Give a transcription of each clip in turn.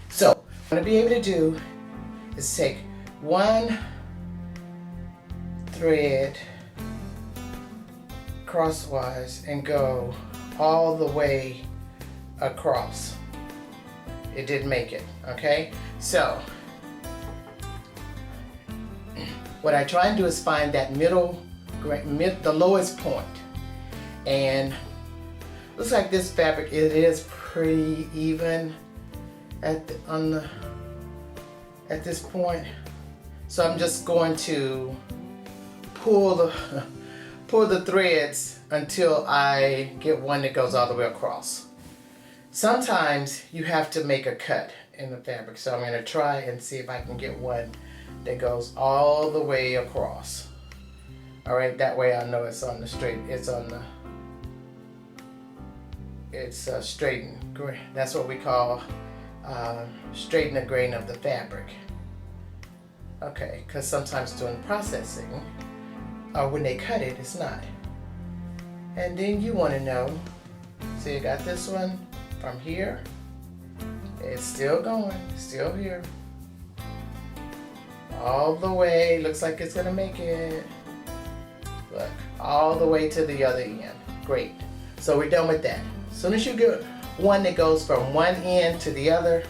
So what I'm going to be able to do is take one thread crosswise and go all the way across. It didn't make it, okay? So what I try and do is find that the lowest point. And looks like this fabric, it is pretty even at this point. So I'm just going to pull the threads until I get one that goes all the way across. Sometimes you have to make a cut in the fabric, so I'm going to try and see if I can get one that goes all the way across. All right, that way I know it's on the straight. It's straightened grain. That's what we call straighten the grain of the fabric. Okay, because sometimes during processing, or when they cut it, it's not. And then you want to know, see, I got this one from here. It's still going, still here. All the way, looks like it's gonna make it. Look, all the way to the other end. Great. So we're done with that. As soon as you get one that goes from one end to the other,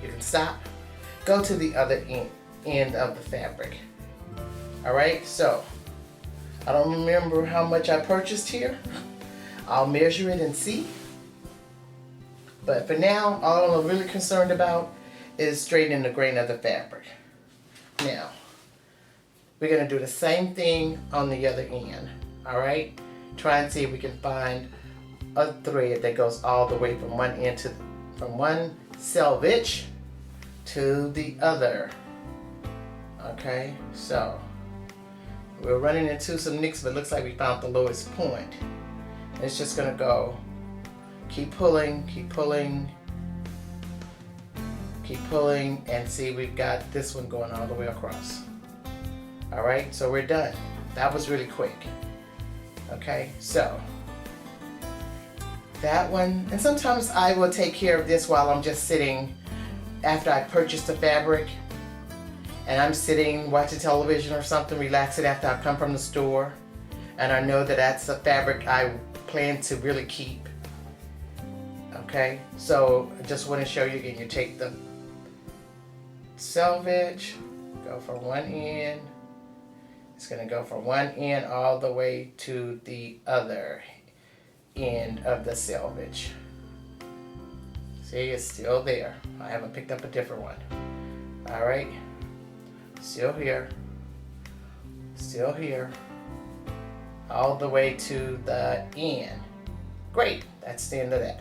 you can stop. Go to the other end of the fabric. All right, so I don't remember how much I purchased here. I'll measure it and see. But for now, all I'm really concerned about is straightening the grain of the fabric. Now, we're going to do the same thing on the other end. All right, try and see if we can find a thread that goes all the way from one end from one selvage to the other. Okay, so we're running into some nicks, but it looks like we found the lowest point. It's just gonna go, keep pulling, and see we've got this one going all the way across. All right, so we're done. That was really quick. Okay, so that one, and sometimes I will take care of this while I'm just sitting after I purchased the fabric, and I'm sitting watching television or something, relaxing after I come from the store, and I know that that's a fabric I plan to really keep. Okay, so I just want to show you again. You take the selvage, go from one end. It's going to go from one end all the way to the other end of the selvage. See, it's still there. I haven't picked up a different one. All right, still here, all the way to the end. Great, that's the end of that.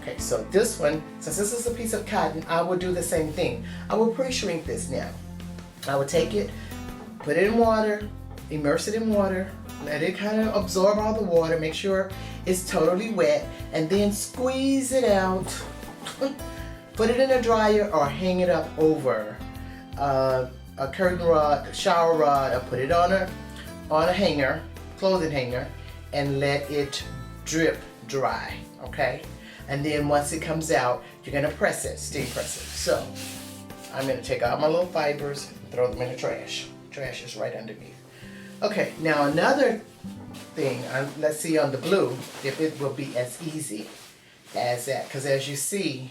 Okay, so this one, since this is a piece of cotton, I will do the same thing. I will pre-shrink this now. I will take it, put it in water, immerse it in water, let it kind of absorb all the water, make sure it's totally wet, and then squeeze it out. Put it in a dryer or hang it up over a curtain rod, shower rod, or put it on a hanger, clothing hanger, and let it drip dry, okay? And then once it comes out, you're gonna press it, steam press it. So I'm gonna take out my little fibers and throw them in the trash. Trash is right underneath. Okay, now another thing, let's see on the blue if it will be as easy as that, because as you see,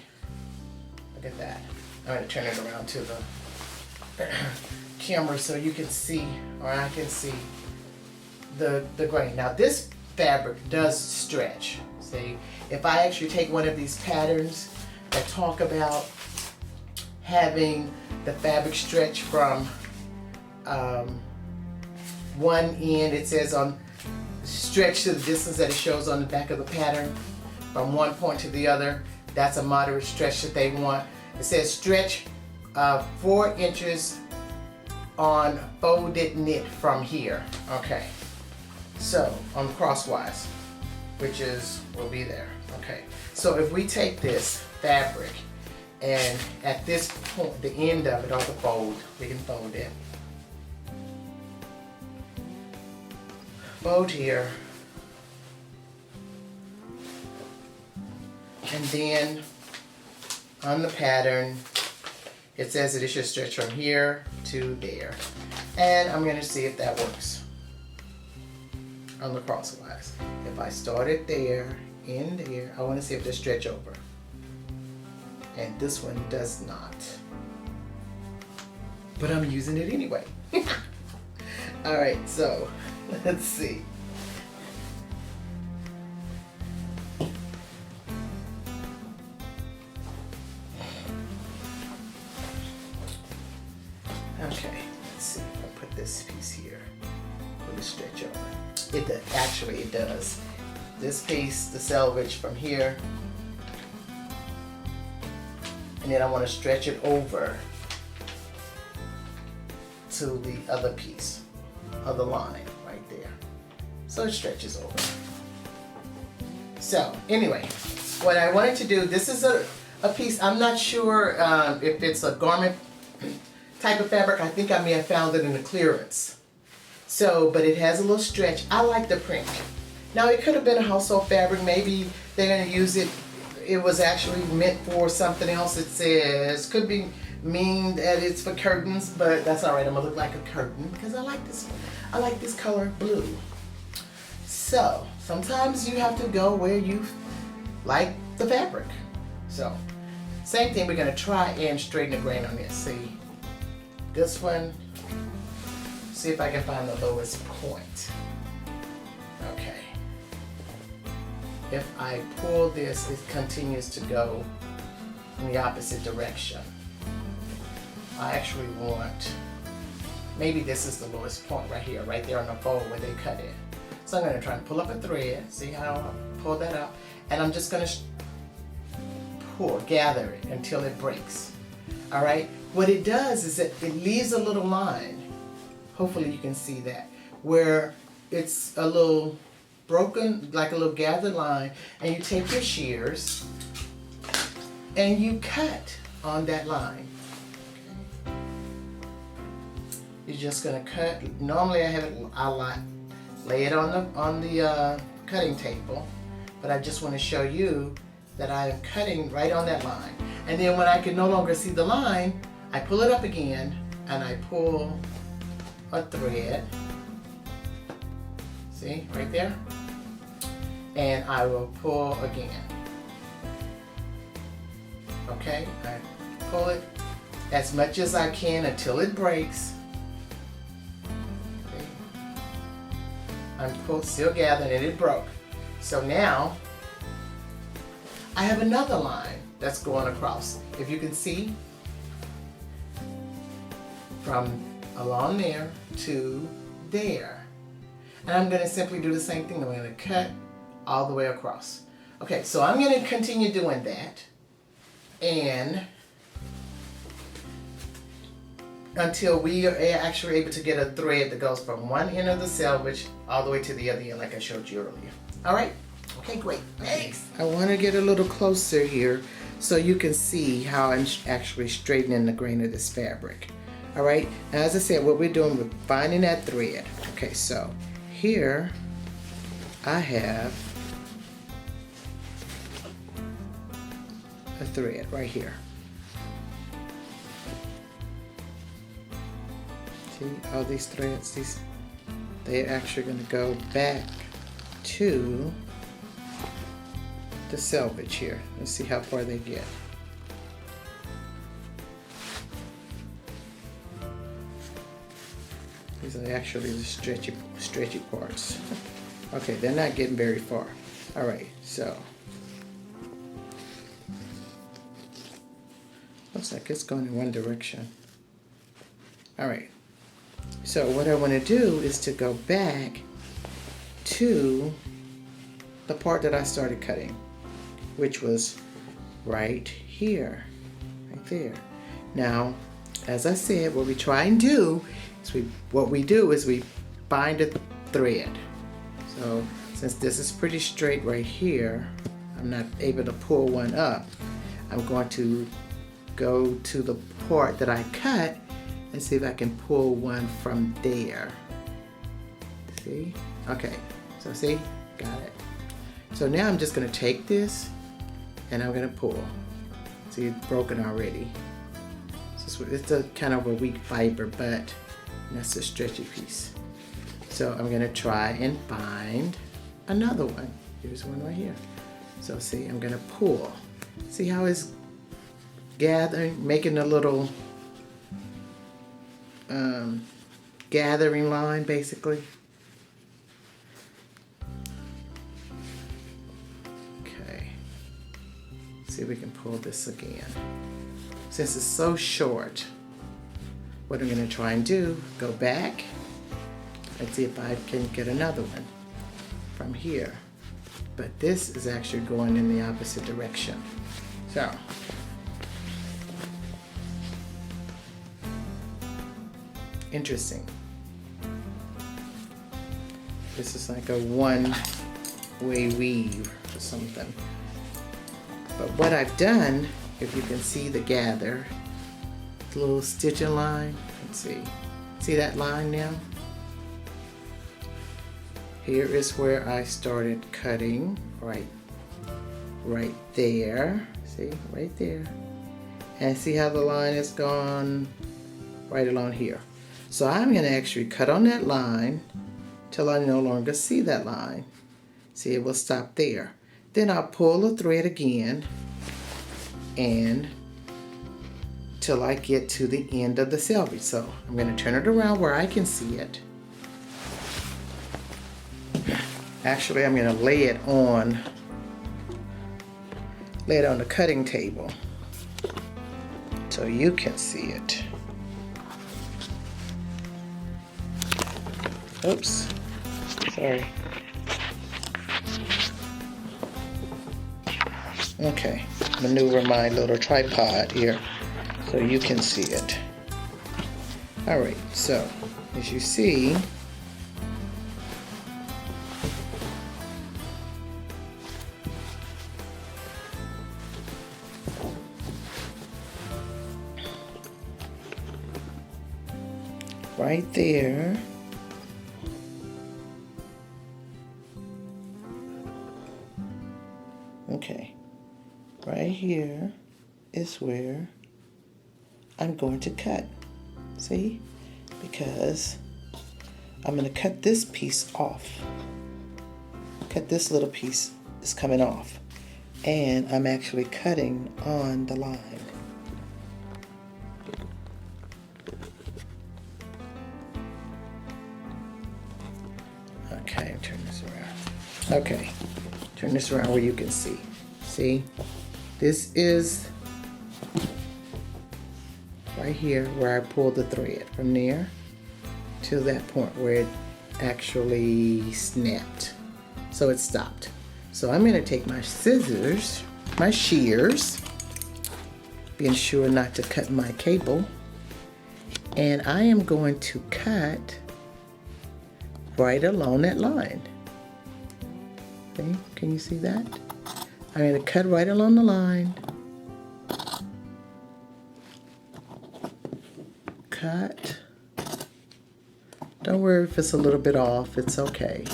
look at that. I'm gonna turn it around to the camera so you can see, or I can see the grain. Now this fabric does stretch. See, if I actually take one of these patterns that talk about having the fabric stretch from one end, it says on stretch to the distance that it shows on the back of the pattern from one point to the other. That's a moderate stretch that they want. It says stretch 4 inches on folded knit from here. Okay, so on crosswise, which will be there. Okay, so if we take this fabric and at this point, the end of it, or the fold, we can fold it. Fold here, and then on the pattern, it says that it should stretch from here to there. And I'm going to see if that works on the crosswise. If I start it there, in there, I want to see if they stretch over. And this one does not. But I'm using it anyway. All right, so let's see. Okay, let's see if I put this piece here. Will it stretch over? It does. Actually, it does. This piece, the selvage from here, and then I want to stretch it over to the other piece of the line right there. So it stretches over. So anyway, what I wanted to do, this is a piece, I'm not sure if it's a garment type of fabric. I think I may have found it in the clearance. So, but it has a little stretch. I like the print. Now it could have been a household fabric. Maybe they're going to use it. It was actually meant for something else. It says, could be mean that it's for curtains, but that's all right. I'm gonna look like a curtain because I like this color blue. So sometimes you have to go where you like the fabric. So same thing, we're gonna try and straighten the grain on this. See this one, see if I can find the lowest point. Okay. If I pull this, it continues to go in the opposite direction. I actually want, maybe this is the lowest point right here, right there on the fold where they cut it. So I'm going to try and pull up a thread, see how I pull that up, and I'm just going to gather it until it breaks. All right, what it does is that it leaves a little line, hopefully you can see that, where it's a little broken, like a little gathered line, and you take your shears and you cut on that line. You're just gonna cut. Normally I lay it on the cutting table, but I just want to show you that I am cutting right on that line. And then when I can no longer see the line, I pull it up again and I pull a thread. See, right there? And I will pull again. Okay, I pull it as much as I can until it breaks. I'm still gathering and it broke. So now I have another line that's going across. If you can see, from along there to there. And I'm going to simply do the same thing. I'm going to cut all the way across. Okay, so I'm going to continue doing that, and until we are actually able to get a thread that goes from one end of the selvage all the way to the other end, like I showed you earlier. All right? Okay, great. Thanks. I want to get a little closer here so you can see how I'm actually straightening the grain of this fabric. All right? Now, as I said, what we're doing, we're finding that thread. Okay, so here I have a thread right here. See all these threads, they're actually going to go back to the selvage here. Let's see how far they get. These are actually the stretchy parts. Okay, they're not getting very far. All right, so looks like it's going in one direction. All right. So what I want to do is to go back to the part that I started cutting, which was right here, right there. Now, as I said, what we try and do is we bind a thread. So since this is pretty straight right here, I'm not able to pull one up. I'm going to go to the part that I cut and see if I can pull one from there. See? Okay, so see? Got it. So now I'm just gonna take this and I'm gonna pull. See, it's broken already. It's a kind of a weak fiber, but that's a stretchy piece. So I'm gonna try and find another one. Here's one right here. So see, I'm gonna pull. See how it's gathering, making a little gathering line basically. Okay. See if we can pull this again. Since it's so short, what I'm gonna try and do, go back and see if I can get another one from here. But this is actually going in the opposite direction. So, interesting. This is like a one-way weave or something. But what I've done, if you can see the gather, the little stitching line, let's see. See that line now? Here is where I started cutting, right there. See, right there. And see how the line has gone right along here. So I'm gonna actually cut on that line till I no longer see that line. See, it will stop there. Then I'll pull the thread again and till I get to the end of the selvage. So I'm gonna turn it around where I can see it. Actually, I'm gonna lay it on the cutting table so you can see it. Oops, sorry. Okay, maneuver my little tripod here so you can see it. All right, so as you see, right there, okay, right here is where I'm going to cut, see, because I'm going to cut this piece off. Cut this little piece is coming off, and I'm actually cutting on the line. Okay, turn this around. Okay, turn this around where you can see. See, this is right here where I pulled the thread from there to that point where it actually snapped. So it stopped. So I'm going to take my scissors, my shears, being sure not to cut my cable, and I am going to cut right along that line. Okay, can you see that? I'm going to cut right along the line. Cut. Don't worry if it's a little bit off, it's okay.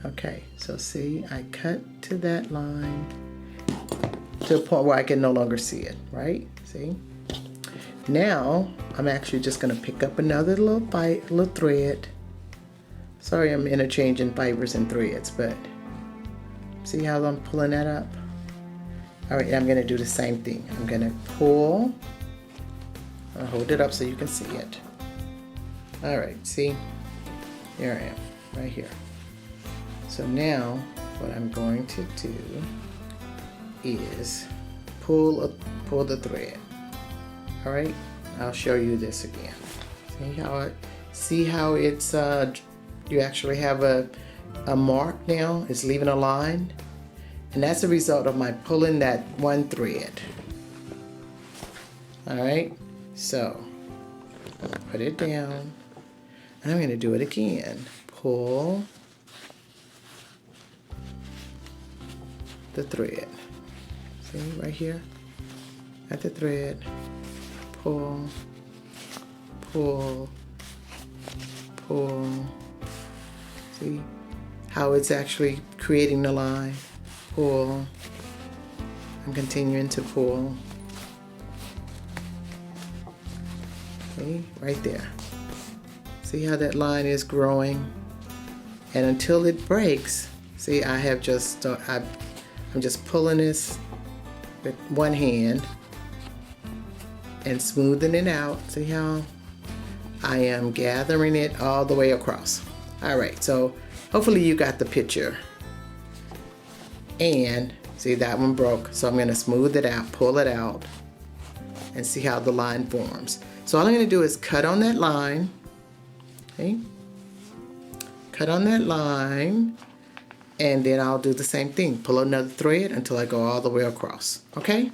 Okay, so see, I cut to that line to a point where I can no longer see it, right? See? Now, I'm actually just going to pick up another little thread. Sorry, I'm interchanging fibers and threads, but see how I'm pulling that up? All right, I'm going to do the same thing. I'm going to pull. I'll hold it up so you can see it. All right, see? Here I am, right here. So now, what I'm going to do is pull the thread. All right, I'll show you this again. See how it's you actually have a mark now. It's leaving a line, and that's a result of my pulling that one thread. All right, so put it down, and I'm going to do it again. Pull the thread. See right here at the thread. Pull, pull, pull. See how it's actually creating the line. Pull, I'm continuing to pull. Okay, right there. See how that line is growing? And until it breaks, see, I have just, I'm just pulling this with one hand and smoothing it out. See how I am gathering it all the way across. All right, so hopefully you got the picture. And see, that one broke, so I'm gonna smooth it out, pull it out, and see how the line forms. So all I'm gonna do is cut on that line, okay? Cut on that line, and then I'll do the same thing. Pull another thread until I go all the way across, okay?